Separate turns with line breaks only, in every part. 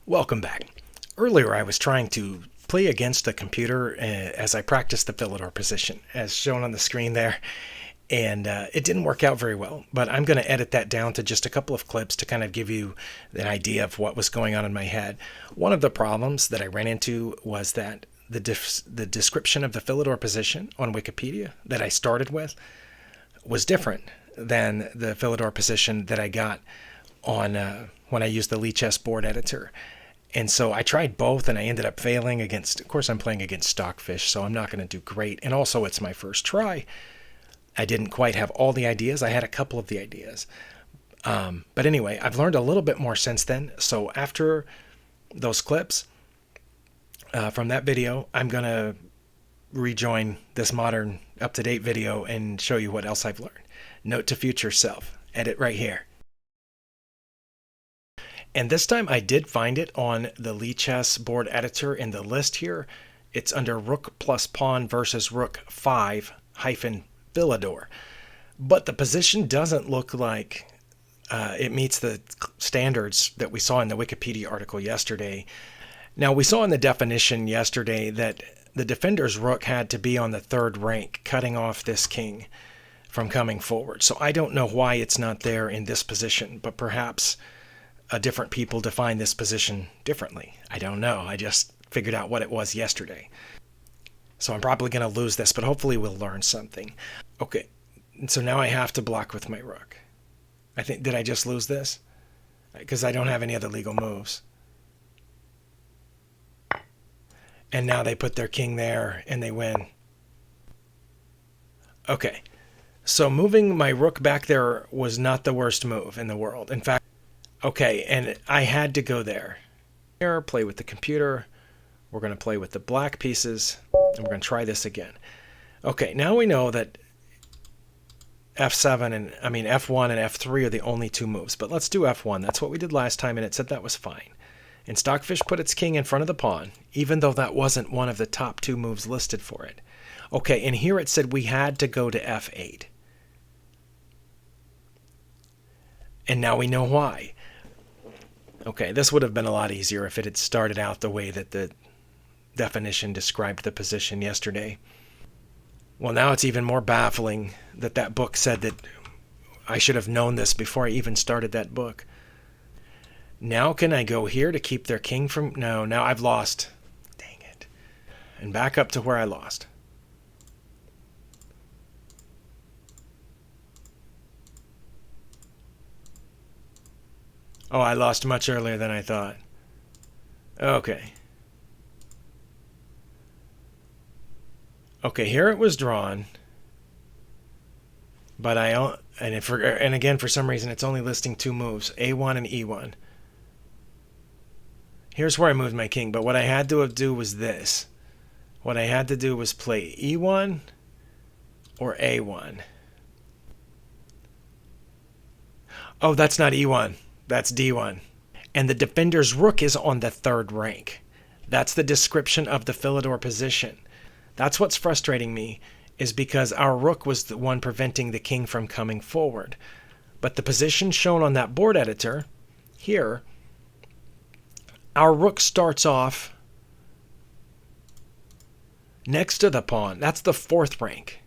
Welcome back. Earlier I was trying to play against the computer as I practiced the Philidor position, as shown on the screen there, and it didn't work out very well, but I'm going to edit that down to just a couple of clips to kind of give you an idea of what was going on in my head. One of the problems that I ran into was that the description of the Philidor position on Wikipedia that I started with was different than the Philidor position that I got on when I used the Lichess board editor. And so I tried both and I ended up failing against, of course I'm playing against Stockfish, so I'm not going to do great. And also it's my first try. I didn't quite have all the ideas. I had a couple of the ideas. But anyway, I've learned a little bit more since then. So after those clips from that video, I'm going to rejoin this modern up-to-date video and show you what else I've learned. Note to future self, edit right here. And this time I did find it on the Lichess board editor in the list here. It's under Rook plus Pawn versus Rook 5 hyphen Philidor. But the position doesn't look like it meets the standards that we saw in the Wikipedia article yesterday. Now we saw in the definition yesterday that the defender's rook had to be on the third rank, cutting off this king from coming forward. So I don't know why it's not there in this position, but perhaps different people define this position differently. I don't know. I just figured out what it was yesterday. So I'm probably going to lose this, but hopefully we'll learn something. Okay, so now I have to block with my rook. I think, did I just lose this? Because I don't have any other legal moves. And now they put their king there and they win. Okay, so moving my rook back there was not the worst move in the world. In fact, okay, and I had to go there. Here, play with the computer. We're going to play with the black pieces, and we're going to try this again. Okay, now we know that F1 and F3 are the only two moves, but let's do F1. That's what we did last time, and it said that was fine. And Stockfish put its king in front of the pawn, even though that wasn't one of the top two moves listed for it. Okay, and here it said we had to go to F8. And now we know why. Okay, this would have been a lot easier if it had started out the way that the definition described the position yesterday. Well, now it's even more baffling that that book said that I should have known this before I even started that book. Now can I go here to keep their king from... No, now I've lost. Dang it. And back up to where I lost. Oh, I lost much earlier than I thought. Okay. Okay, here it was drawn. But and again, for some reason, it's only listing two moves, A1 and E1. Here's where I moved my king, but what I had to do was this. What I had to do was play E1 or A1. Oh, that's not E1. That's D1. And the defender's rook is on the third rank. That's the description of the Philidor position. That's what's frustrating me, is because our rook was the one preventing the king from coming forward. But the position shown on that board editor, here, our rook starts off next to the pawn. That's the fourth rank.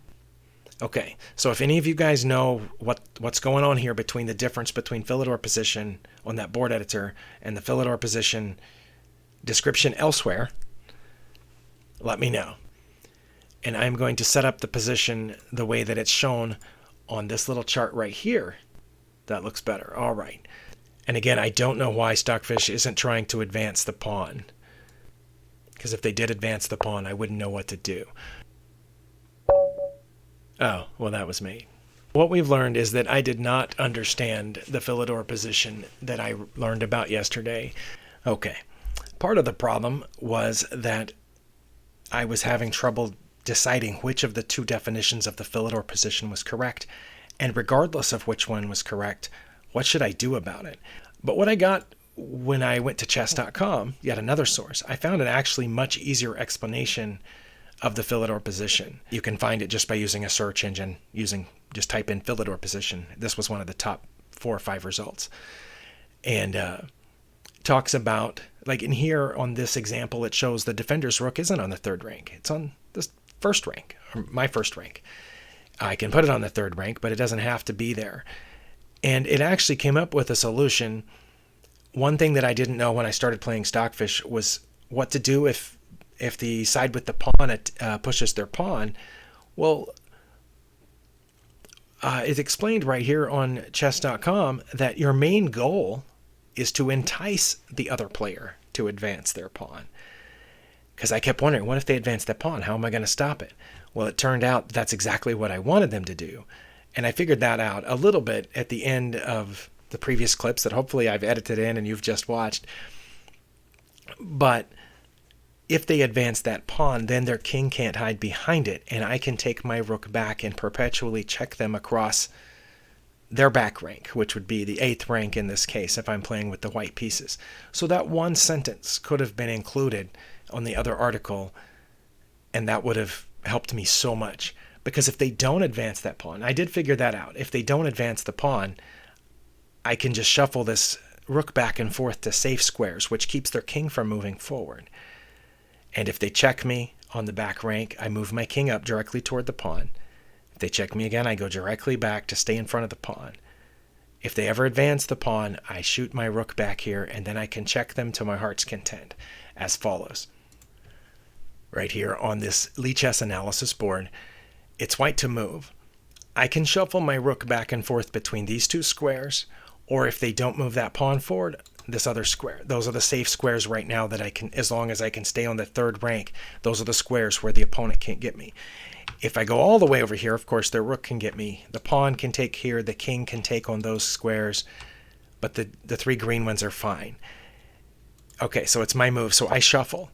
Okay, so if any of you guys know what's going on here between the difference between Philidor position on that board editor and the Philidor position description elsewhere, let me know. And I'm going to set up the position the way that it's shown on this little chart right here. That looks better. All right. And again, I don't know why Stockfish isn't trying to advance the pawn. Because if they did advance the pawn, I wouldn't know what to do. Oh, well, that was me. What we've learned is that I did not understand the Philidor position that I learned about yesterday. Okay. Part of the problem was that I was having trouble deciding which of the two definitions of the Philidor position was correct, and regardless of which one was correct, what should I do about it? But what I got when I went to chess.com, yet another source, I found an actually much easier explanation of the Philidor position. You can find it just by using a search engine, just type in Philidor position. This was one of the top 4 or 5 results. And talks about Like in here on this example, it shows the defender's rook isn't on the third rank. It's on the first rank, or my first rank. I can put it on the third rank, but it doesn't have to be there. And it actually came up with a solution. One thing that I didn't know when I started playing Stockfish was what to do if the side with the pawn pushes their pawn. Well, it's explained right here on chess.com that your main goal is to entice the other player to advance their pawn. Because I kept wondering, what if they advance that pawn? How am I going to stop it? Well, it turned out that's exactly what I wanted them to do. And I figured that out a little bit at the end of the previous clips that hopefully I've edited in and you've just watched. But if they advance that pawn, then their king can't hide behind it, and I can take my rook back and perpetually check them across their back rank, which would be the 8th rank in this case if I'm playing with the white pieces. So that one sentence could have been included on the other article, and that would have helped me so much. Because if they don't advance that pawn, I did figure that out. If they don't advance the pawn, I can just shuffle this rook back and forth to safe squares, which keeps their king from moving forward. And if they check me on the back rank, I move my king up directly toward the pawn. If they check me again, I go directly back to stay in front of the pawn. If they ever advance the pawn, I shoot my rook back here, and then I can check them to my heart's content, as follows. Right here on this Lichess analysis board, it's white to move. I can shuffle my rook back and forth between these two squares, or if they don't move that pawn forward, this other square. Those are the safe squares right now that I can, as long as I can stay on the third rank, those are the squares where the opponent can't get me. If I go all the way over here, of course, their rook can get me. The pawn can take here, the king can take on those squares, but the 3 green ones are fine. Okay, so it's my move, so I shuffle.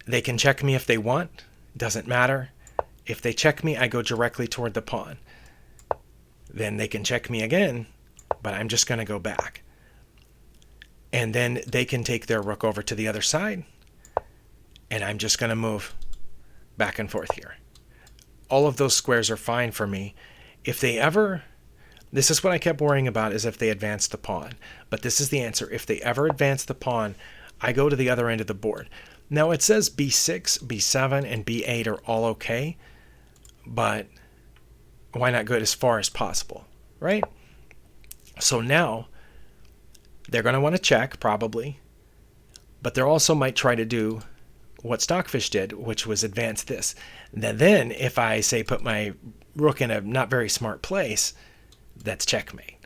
They can check me if they want, doesn't matter. If they check me, I go directly toward the pawn. Then they can check me again, but I'm just going to go back. And then they can take their rook over to the other side, and I'm just going to move back and forth here. All of those squares are fine for me. If they ever, this is what I kept worrying about, is if they advance the pawn. But this is the answer. If they ever advance the pawn, I go to the other end of the board. Now it says b6, b7, and b8 are all okay, but why not go as far as possible, right? So now they're going to want to check, probably, but they also might try to do what Stockfish did, which was advance this. Then if I, say, put my rook in a not very smart place, that's checkmate.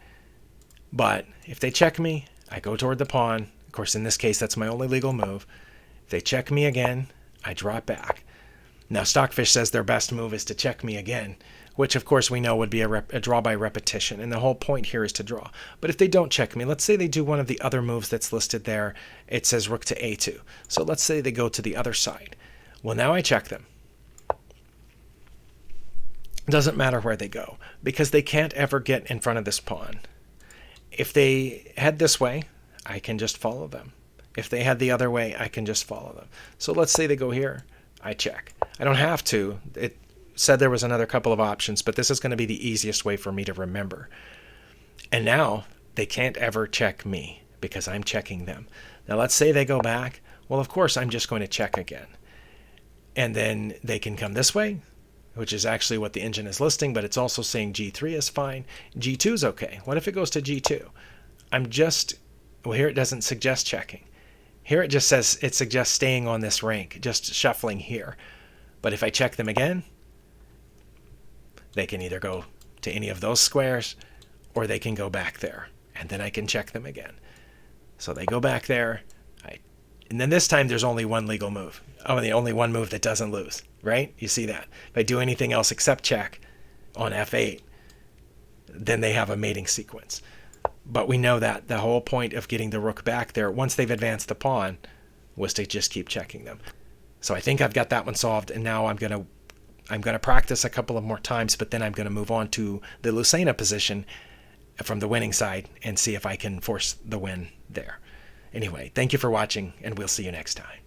But if they check me, I go toward the pawn. Of course, in this case, that's my only legal move. If they check me again, I drop back. Now, Stockfish says their best move is to check me again, which of course we know would be a draw by repetition, and the whole point here is to draw. But if they don't check me, let's say they do one of the other moves that's listed there. It says rook to a2. So let's say they go to the other side. Well, now I check them. It doesn't matter where they go, because they can't ever get in front of this pawn. If they head this way, I can just follow them. If they head the other way, I can just follow them. So let's say they go here, I check. I don't have to. It said there was another couple of options, but this is going to be the easiest way for me to remember. And now they can't ever check me because I'm checking them. Now let's say they go back. Well, of course, I'm just going to check again. And then they can come this way, which is actually what the engine is listing, but it's also saying G3 is fine. G2 is okay. What if it goes to G2? Well, here it doesn't suggest checking. Here it just says it suggests staying on this rank, just shuffling here. But if I check them again, they can either go to any of those squares or they can go back there, and then I can check them again. So they go back there, and then this time there's only one legal move. Oh, and the only one move that doesn't lose, right? You see that. If I do anything else except check on f8, then they have a mating sequence. But we know that the whole point of getting the rook back there, once they've advanced the pawn, was to just keep checking them. So I think I've got that one solved, and now I'm going to practice a couple of more times, but then I'm going to move on to the Lucena position from the winning side and see if I can force the win there. Anyway, thank you for watching, and we'll see you next time.